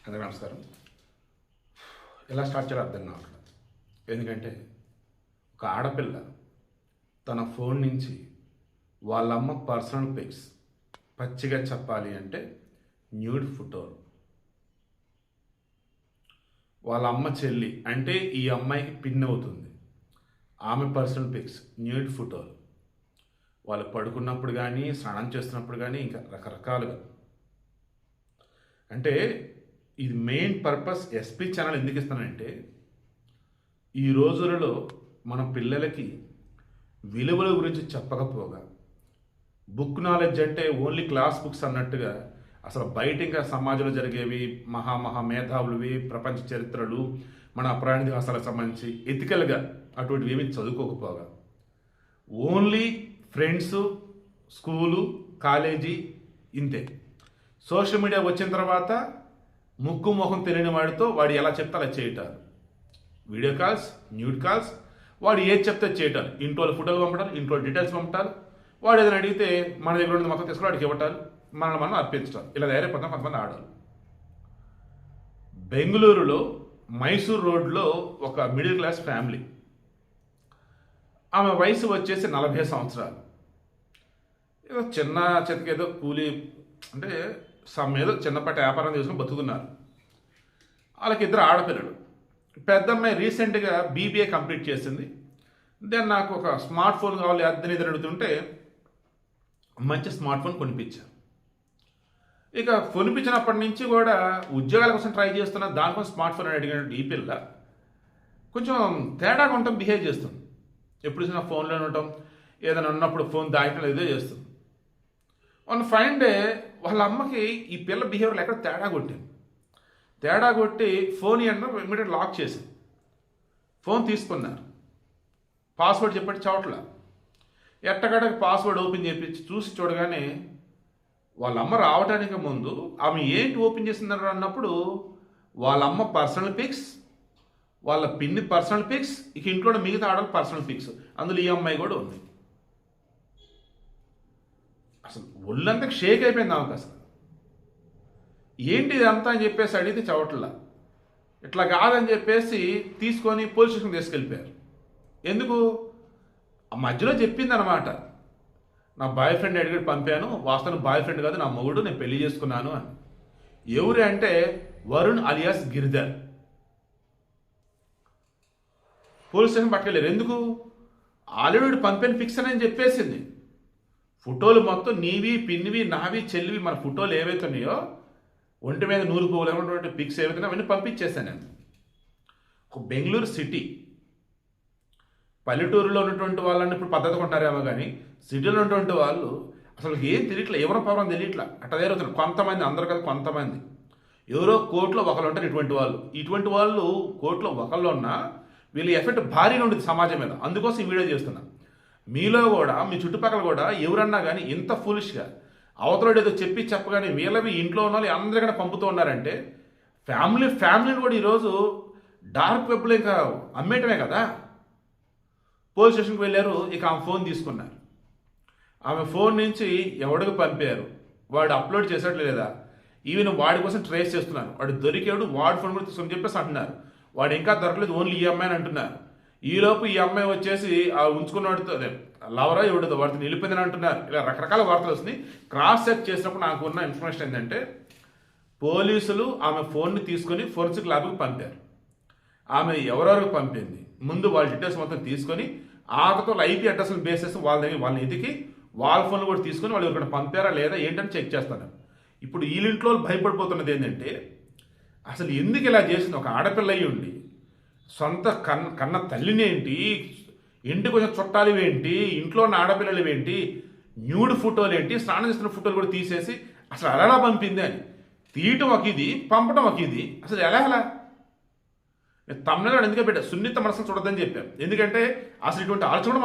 అందరికీ నమస్కారం. ఎలా స్టార్ట్ చేయాలో అర్థం కావట్లేదు. ఎందుకంటే ఒక ఆడపిల్ల తన ఫోన్ నుంచి వాళ్ళమ్మ పర్సనల్ పిక్స్ పచ్చిగా చెప్పాలి అంటే న్యూడ్ ఫోటోలు, వాళ్ళ అమ్మ చెల్లి అంటే ఈ అమ్మాయికి పిన్ అవుతుంది, ఆమె పర్సనల్ పిక్స్ న్యూడ్ ఫోటోలు, వాళ్ళు పడుకున్నప్పుడు కానీ స్నానం చేస్తున్నప్పుడు కానీ ఇంకా రకరకాలుగా. అంటే ఇది మెయిన్ పర్పస్ ఎస్పీ ఛానల్ ఎందుకు ఇస్తానంటే ఈ రోజులలో మన పిల్లలకి విలువల గురించి చెప్పకపోగా బుక్ నాలెడ్జ్ అంటే ఓన్లీ క్లాస్ బుక్స్ అన్నట్టుగా అసలు బయట ఇంకా సమాజంలో జరిగేవి మహా మేధావులవి, ప్రపంచ చరిత్రలు, మన అప్రాణ ఇతిహాసాలకు సంబంధించి ఎథికల్గా అటువంటివి ఏమి చదువుకోకపోగా ఓన్లీ ఫ్రెండ్స్, స్కూలు, కాలేజీ ఇంతే. సోషల్ మీడియా వచ్చిన తర్వాత ముక్కు మొహం తెలియని వాడితో వాడు ఎలా చెప్తే అలా చేయటాలు, వీడియో కాల్స్, న్యూడ్ కాల్స్, వాడు ఏది చెప్తే చేయటాలు, ఇంట్లో ఫోటోలు పంపడాలి, ఇంట్లో డీటెయిల్స్ పంపటాలు, వాడు ఏదైనా అడిగితే మన దగ్గర ఉన్నది మొత్తం తీసుకుని వాడికి ఇవ్వటాలు, మనల్ని మనం అర్పించటాలు, ఇలా తయారైపోతాం కొంతమంది ఆడాలి. బెంగళూరులో మైసూర్ రోడ్లో ఒక మిడిల్ క్లాస్ ఫ్యామిలీ, ఆమె వయసు వచ్చేసి 40 సంవత్సరాలు. ఏదో చిన్న చెతకేదో కూలీ అంటే ఏదో చిన్నపాటి వ్యాపారం చేసుకుని బతుకుతున్నారు. వాళ్ళకి 2 ఆడపిల్లలు. పెద్దమ్మాయి రీసెంట్గా బీబీఏ కంప్లీట్ చేసింది. దెన్ నాకు ఒక స్మార్ట్ ఫోన్ కావాలి అద్దెని అడుగుతుంటే మంచి స్మార్ట్ ఫోన్ కొనిపించాను. ఇక కొనిపించినప్పటి నుంచి కూడా ఉద్యోగాల కోసం ట్రై చేస్తున్న దానికోసం స్మార్ట్ ఫోన్ అని అడిగినట్టు ఈ పిల్ల కొంచెం తేడాగా ఉండటం బిహేవ్ చేస్తుంది. ఎప్పుడు చూసినా ఫోన్లోనే ఉండటం, ఏదైనా ఉన్నప్పుడు ఫోన్ దాయటం ఏదో చేస్తుంది. వన్ ఫైన్ డే వాళ్ళ అమ్మకి ఈ పిల్ల బిహేవియర్లో ఎక్కడ తేడా కొట్టి ఫోన్ ఇమ్మీడియట్ లాక్ చేసింది. ఫోన్ తీసుకున్నారు, పాస్వర్డ్ చెప్పి చవట్ల ఎట్టగడకి పాస్వర్డ్ ఓపెన్ చేయించి చూసి చూడగానే వాళ్ళ అమ్మ రావడానికి ముందు ఆమె ఏంటి ఓపెన్ చేసిందని అన్నప్పుడు వాళ్ళ అమ్మ పర్సనల్ పిక్స్, వాళ్ళ పిన్ని పర్సనల్ పిక్స్, ఇక ఇంట్లో మిగతా ఆడవాళ్ళ పర్సనల్ పిక్స్, అందులో ఈ అమ్మాయి కూడా ఉంది. అసలు ఒళ్ళంతా షేక్ అయిపోయింది ఆమెకు. అసలు ఏంటి ఇదంతా అని చెప్పేసి అడిగితే చవట్లా, ఇట్లా కాదని చెప్పేసి తీసుకొని పోలీస్ స్టేషన్కి తీసుకెళ్ళిపోయారు. ఎందుకు? ఆ మధ్యలో చెప్పింది అనమాట, నా బాయ్ ఫ్రెండ్ అడిగి పంపాను, వాస్తవం బాయ్ ఫ్రెండ్ కాదు, నా మొగుడు, నేను పెళ్లి చేసుకున్నాను అని. ఎవరు అంటే Varun alias Giridhar. Police station పట్టుకెళ్ళారు. ఎందుకు? ఆల్రెడీ పంపాను ఫిక్స్ అని చెప్పేసింది. ఫోటోలు మొత్తం నీవి, పిన్నివి, నావి, చెల్లివి, మన ఫోటోలు ఏవైతే ఉన్నాయో ఒంటి మీద 100 పోలేనటువంటి పిక్స్ ఏవైతే అవన్నీ పంపించేశాను నేను. ఒక బెంగళూరు సిటీ, పల్లెటూరులో ఉన్నటువంటి వాళ్ళని ఇప్పుడు పద్ధతి కొంటారేమో కానీ సిటీలో ఉన్నటువంటి వాళ్ళు అసలు ఏం తెలియట్లే, ఎవరో పవరం తెలియట్లా, అట్లా తయారవుతున్నారు. కొంతమంది, అందరు కదా కొంతమంది, ఎవరో కోర్టులో ఒకళ్ళు ఉంటారు. ఇటువంటి వాళ్ళు కోర్టులో ఒకళ్ళు ఉన్నా వీళ్ళ ఎఫెక్ట్ భారీగా ఉంటుంది సమాజం మీద. అందుకోసం ఈ వీడియో చేస్తున్నా. మీలో కూడా, మీ చుట్టుపక్కల కూడా ఎవరన్నా కానీ ఇంత ఫూలిష్గా అవతలడు ఏదో చెప్పగానే వీళ్ళవి ఇంట్లో ఉన్న వాళ్ళు అందరికీ పంపుతూ ఉన్నారంటే ఫ్యామిలీని కూడా ఈరోజు డార్క్ వెబ్లో ఇంకా అమ్మేయటమే కదా. పోలీస్ స్టేషన్కి వెళ్ళారు. ఇక ఆమె ఫోన్ తీసుకున్నారు. ఆమె ఫోన్ నుంచి ఎవడికి పంపారు, వాడు అప్లోడ్ చేసాడు లేదా, ఈవెన్ వాడి కోసం ట్రేస్ చేస్తున్నారు. వాడు దొరికాడు, వాడి ఫోన్ కూడా తీసుకొని చెప్పేసి అంటున్నారు. వాడు ఇంకా దొరకలేదు, ఓన్లీ ఈ అమ్మాయిని అంటున్నారు. ఈలోపు ఈ అమ్మాయి వచ్చేసి ఆ ఉంచుకున్నవాడితో లవరా ఎవడితో వాడితో నిలిపిందని అంటున్నారు. ఇలా రకరకాల వార్తలు వస్తున్నాయి. క్రాస్ చెక్ చేసినప్పుడు నాకు ఉన్న ఇన్ఫర్మేషన్ ఏంటంటే పోలీసులు ఆమె ఫోన్ని తీసుకొని ఫోరెన్సిక్ ల్యాబ్కి పంపారు. ఆమె ఎవరెవరికి పంపింది ముందు వాళ్ళ డీటెయిల్స్ మొత్తం తీసుకొని ఆ తర్వాత ఐపీ అడ్రస్ని బేస్ చేసి వాళ్ళ దగ్గర వాళ్ళని ఎదికి వాళ్ళ ఫోన్లు కూడా తీసుకొని వాళ్ళు ఇక్కడ పంపారా లేదా ఏంటని చెక్ చేస్తాను. ఇప్పుడు వీళ్ళింట్లో భయపడిపోతున్నది ఏంటంటే అసలు ఎందుకు ఇలా చేసింది? ఒక ఆడపిల్ల అయ్యి ఉండి సొంత కన్న తల్లిని ఏంటి, ఇంటికి కొంచెం చుట్టాలు ఏంటి, ఇంట్లో ఉన్న ఆడపిల్లలు ఏంటి, న్యూడ్ ఫోటోలు ఏంటి, స్నానం చేస్తున్న ఫోటోలు కూడా తీసేసి అసలు ఎలా పంపింది అని తీయటం ఒక ఇది, పంపటం ఒక ఇది. అసలు ఎలా నేను తమిళనాడు ఎందుకే పెట్టా, సున్నిత మనసును చూడద్దని చెప్పాను. ఎందుకంటే అసలు ఇటువంటి ఆలోచన కూడా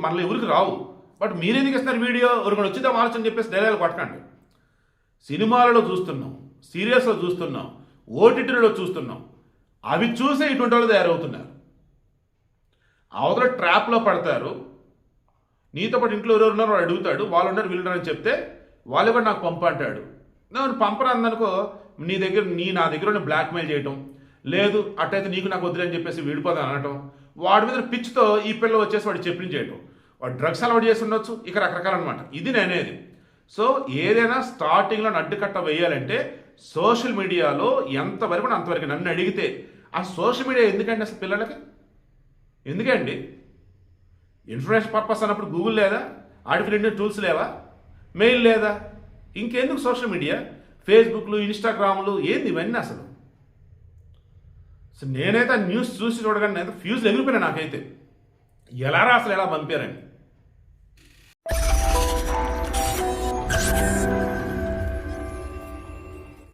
మనలో ఎవరికి రావు. బట్ మీరు ఎందుకు ఇస్తున్నారు వీడియో, ఎవరికొని వచ్చిద్దాం ఆలోచన చెప్పేసి డైలాగ్ పట్టకండి. సినిమాలలో చూస్తున్నాం, సీరియల్స్లో చూస్తున్నాం, ఓటీటీలో చూస్తున్నాం, అవి చూసే ఇటువంటి వాళ్ళు తయారవుతున్నారు. అవతల ట్రాప్లో పడతారు. నీతో పాటు ఇంట్లో ఎవరు ఉన్నారో అడుగుతాడు, వాళ్ళు ఉన్నారు వీళ్ళు ఉన్నారని చెప్తే వాళ్ళు కూడా నాకు పంపు అంటాడు. నేను పంపరాందనుకో నా దగ్గర బ్లాక్మెయిల్ చేయటం, లేదు అట్టయితే నీకు నాకు వద్దులని చెప్పేసి విడిపోదని అనటం, వాడి మీద పిచ్చితో ఈ పిల్ల వచ్చేసి వాడు చెప్పించేయటం, వాడు డ్రగ్స్ అలవాటు చేసి ఉండొచ్చు, ఇక రకరకాల అనమాట. ఇది నేనేది. సో ఏదైనా స్టార్టింగ్లో అడ్డుకట్ట వేయాలంటే సోషల్ మీడియాలో ఎంతవరకు అంతవరకు నన్ను అడిగితే ఆ సోషల్ మీడియా ఎందుకండి అసలు పిల్లలకి? ఎందుకండి? ఇన్ఫర్మేషన్ పర్పస్ అన్నప్పుడు గూగుల్ లేదా, ఆర్టిఫిషియల్ టూల్స్ లేవా, మెయిల్ లేదా, ఇంకెందుకు సోషల్ మీడియా, ఫేస్బుక్లు, ఇన్స్టాగ్రామ్లు, ఏంది ఇవన్నీ అసలు? నేనైతే ఆ న్యూస్ చూసి చూడగానే ఫ్యూజ్లు ఎగిరిపోయినా నాకైతే. ఎలా అసలు ఎలా పంపారండి.